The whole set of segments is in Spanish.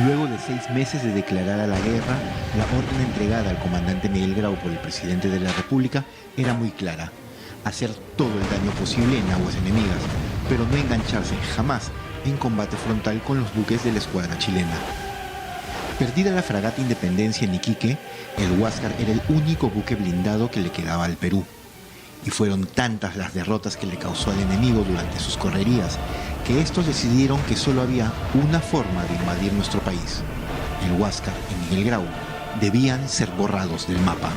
Luego de 6 meses de declarada la guerra, la orden entregada al comandante Miguel Grau por el presidente de la República era muy clara: hacer todo el daño posible en aguas enemigas, pero no engancharse jamás en combate frontal con los buques de la escuadra chilena. Perdida la fragata Independencia en Iquique, el Huáscar era el único buque blindado que le quedaba al Perú. Y fueron tantas las derrotas que le causó al enemigo durante sus correrías, que estos decidieron que solo había una forma de invadir nuestro país. El Huáscar y Miguel Grau debían ser borrados del mapa.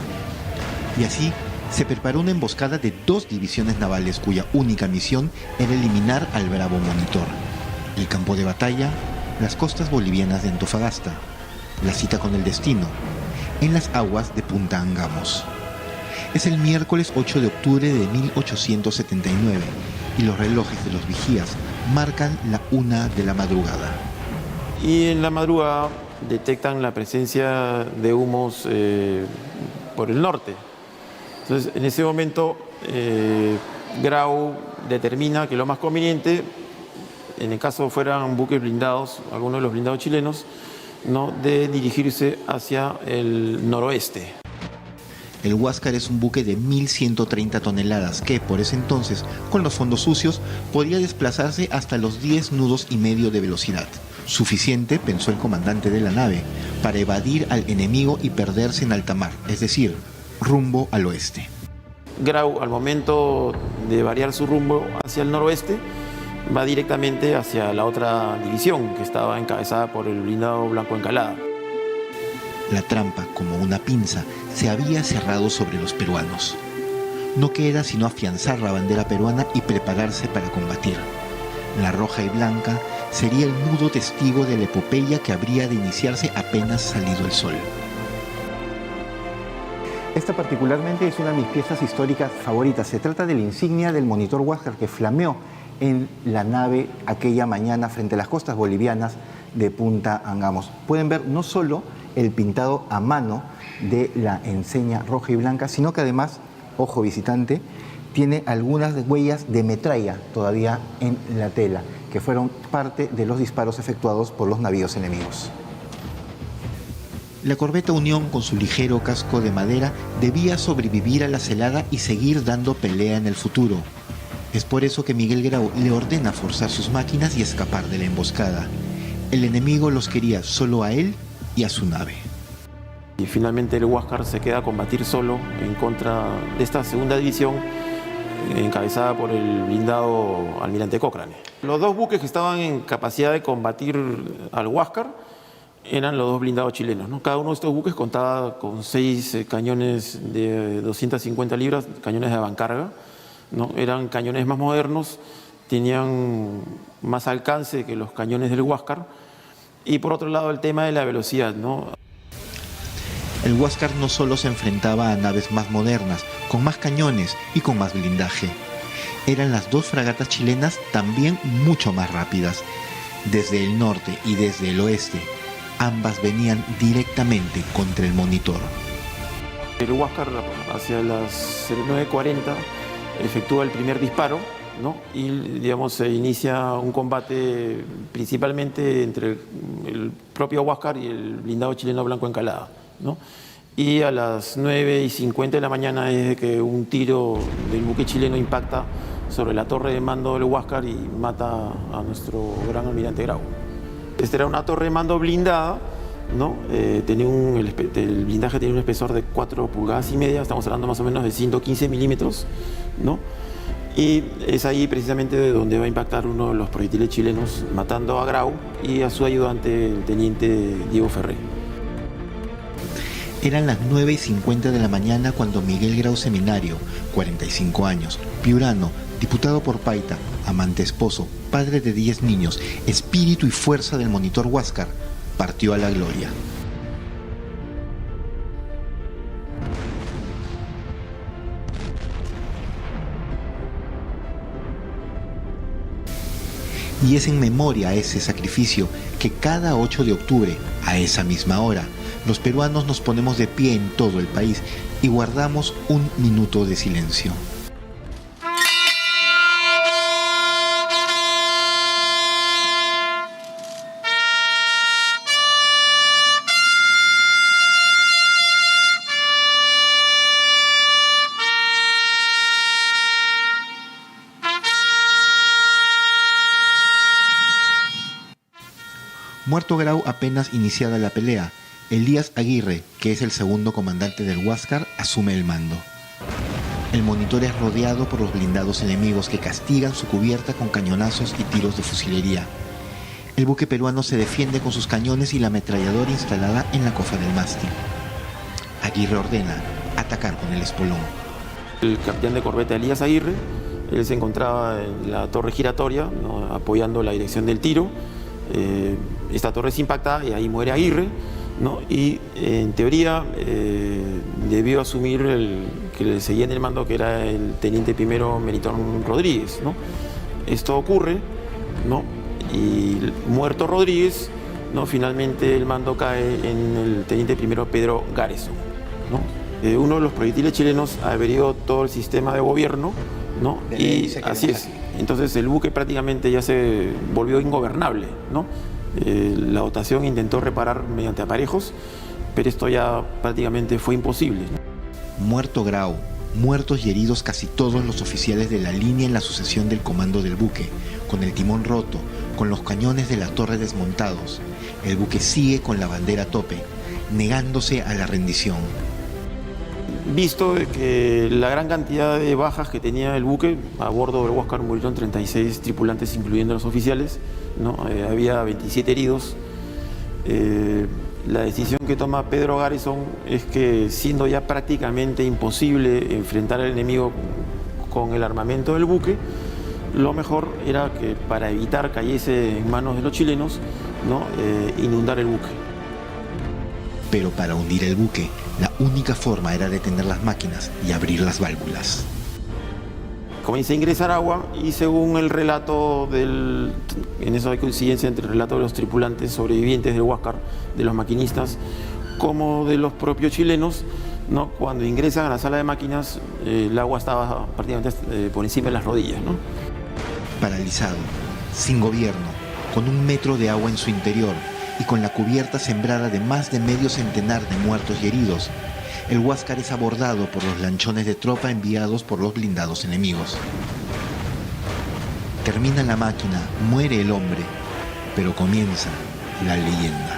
Y así se preparó una emboscada de 2 divisiones navales cuya única misión era eliminar al Bravo Monitor. El campo de batalla, las costas bolivianas de Antofagasta. La cita con el destino, en las aguas de Punta Angamos. Es el miércoles 8 de octubre de 1879 y los relojes de los vigías marcan la 1 de la madrugada. Y en la madrugada detectan la presencia de humos por el norte. Entonces, en ese momento, Grau determina que lo más conveniente, en el caso fueran buques blindados, algunos de los blindados chilenos, ¿no?, de dirigirse hacia el noroeste. El Huáscar es un buque de 1.130 toneladas que, por ese entonces, con los fondos sucios, podía desplazarse hasta los 10 nudos y medio de velocidad. Suficiente, pensó el comandante de la nave, para evadir al enemigo y perderse en alta mar, es decir, rumbo al oeste. Grau, al momento de variar su rumbo hacia el noroeste, va directamente hacia la otra división, que estaba encabezada por el blindado Blanco Encalada. La trampa, como una pinza, se había cerrado sobre los peruanos. No queda sino afianzar la bandera peruana y prepararse para combatir. La roja y blanca sería el mudo testigo de la epopeya que habría de iniciarse apenas salido el sol. Esta particularmente es una de mis piezas históricas favoritas. Se trata de la insignia del Monitor Huáscar que flameó en la nave aquella mañana frente a las costas bolivianas de Punta Angamos. Pueden ver no solo el pintado a mano de la enseña roja y blanca, sino que además, ojo visitante, tiene algunas huellas de metralla todavía en la tela, que fueron parte de los disparos efectuados por los navíos enemigos. La corbeta Unión, con su ligero casco de madera, debía sobrevivir a la celada y seguir dando pelea en el futuro. Es por eso que Miguel Grau le ordena forzar sus máquinas y escapar de la emboscada. El enemigo los quería solo a él y a su nave. Y finalmente el Huáscar se queda a combatir solo en contra de esta segunda división encabezada por el blindado Almirante Cochrane. Los 2 buques que estaban en capacidad de combatir al Huáscar eran los 2 blindados chilenos, ¿no? Cada uno de estos buques contaba con 6 cañones de 250 libras, cañones de avancarga, ¿no? Eran cañones más modernos, tenían más alcance que los cañones del Huáscar. Y por otro lado el tema de la velocidad, ¿no? El Huáscar no solo se enfrentaba a naves más modernas, con más cañones y con más blindaje. Eran las 2 fragatas chilenas también mucho más rápidas. Desde el norte y desde el oeste, ambas venían directamente contra el Monitor. El Huáscar hacia las 9:40 efectúa el primer disparo, ¿no? Y digamos se inicia un combate principalmente entre el propio Huáscar y el blindado chileno Blanco Encalada, ¿no? Y a las 9:50 de la mañana es que un tiro del buque chileno impacta sobre la torre de mando del Huáscar y mata a nuestro gran almirante Grau. Esta era una torre de mando blindada, ¿no? El blindaje tenía un espesor de 4,5 pulgadas, estamos hablando más o menos de 115 milímetros, ¿no? Y es ahí precisamente de donde va a impactar uno de los proyectiles chilenos, matando a Grau y a su ayudante, el teniente Diego Ferré. Eran las 9:50 de la mañana cuando Miguel Grau Seminario, 45 años, piurano, diputado por Paita, amante esposo, padre de 10 niños, espíritu y fuerza del Monitor Huáscar, partió a la gloria. Y es en memoria a ese sacrificio que cada 8 de octubre, a esa misma hora, los peruanos nos ponemos de pie en todo el país y guardamos un minuto de silencio. Muerto Grau apenas iniciada la pelea, Elías Aguirre, que es el segundo comandante del Huáscar, asume el mando. El monitor es rodeado por los blindados enemigos que castigan su cubierta con cañonazos y tiros de fusilería. El buque peruano se defiende con sus cañones y la ametralladora instalada en la cofa del mástil. Aguirre ordena atacar con el espolón. El capitán de corbeta Elías Aguirre, él se encontraba en la torre giratoria, ¿no?, apoyando la dirección del tiro. Esta torre se impacta y ahí muere Aguirre, ¿no? Y en teoría debió asumir el que le seguía en el mando, que era el teniente primero Melitón Rodríguez, ¿no? Esto ocurre, ¿no? Y muerto Rodríguez, ¿no?, finalmente el mando cae en el teniente primero Pedro Garrison, ¿no? Uno de los proyectiles chilenos averió todo el sistema de gobierno, ¿no? Y así es. Entonces el buque prácticamente ya se volvió ingobernable, ¿no? La dotación intentó reparar mediante aparejos, pero esto ya prácticamente fue imposible, ¿no? Muerto Grau, muertos y heridos casi todos los oficiales de la línea en la sucesión del comando del buque, con el timón roto, con los cañones de la torre desmontados. El buque sigue con la bandera a tope, negándose a la rendición. Visto de que la gran cantidad de bajas que tenía el buque, a bordo del Huáscar murieron 36 tripulantes, incluyendo los oficiales, ¿no? Había 27 heridos. La decisión que toma Pedro Garrison es que, siendo ya prácticamente imposible enfrentar al enemigo con el armamento del buque, lo mejor era que, para evitar cayese en manos de los chilenos, ¿no?, inundar el buque. Pero para hundir el buque, la única forma era detener las máquinas y abrir las válvulas. Comienza a ingresar agua y, según el relato en eso hay coincidencia entre el relato de los tripulantes sobrevivientes del Huáscar, de los maquinistas, como de los propios chilenos, ¿no?, cuando ingresan a la sala de máquinas, el agua estaba prácticamente por encima de las rodillas, ¿no? Paralizado, sin gobierno, con 1 metro de agua en su interior y con la cubierta sembrada de más de medio centenar de muertos y heridos, el Huáscar es abordado por los lanchones de tropa enviados por los blindados enemigos. Termina la máquina, muere el hombre, pero comienza la leyenda.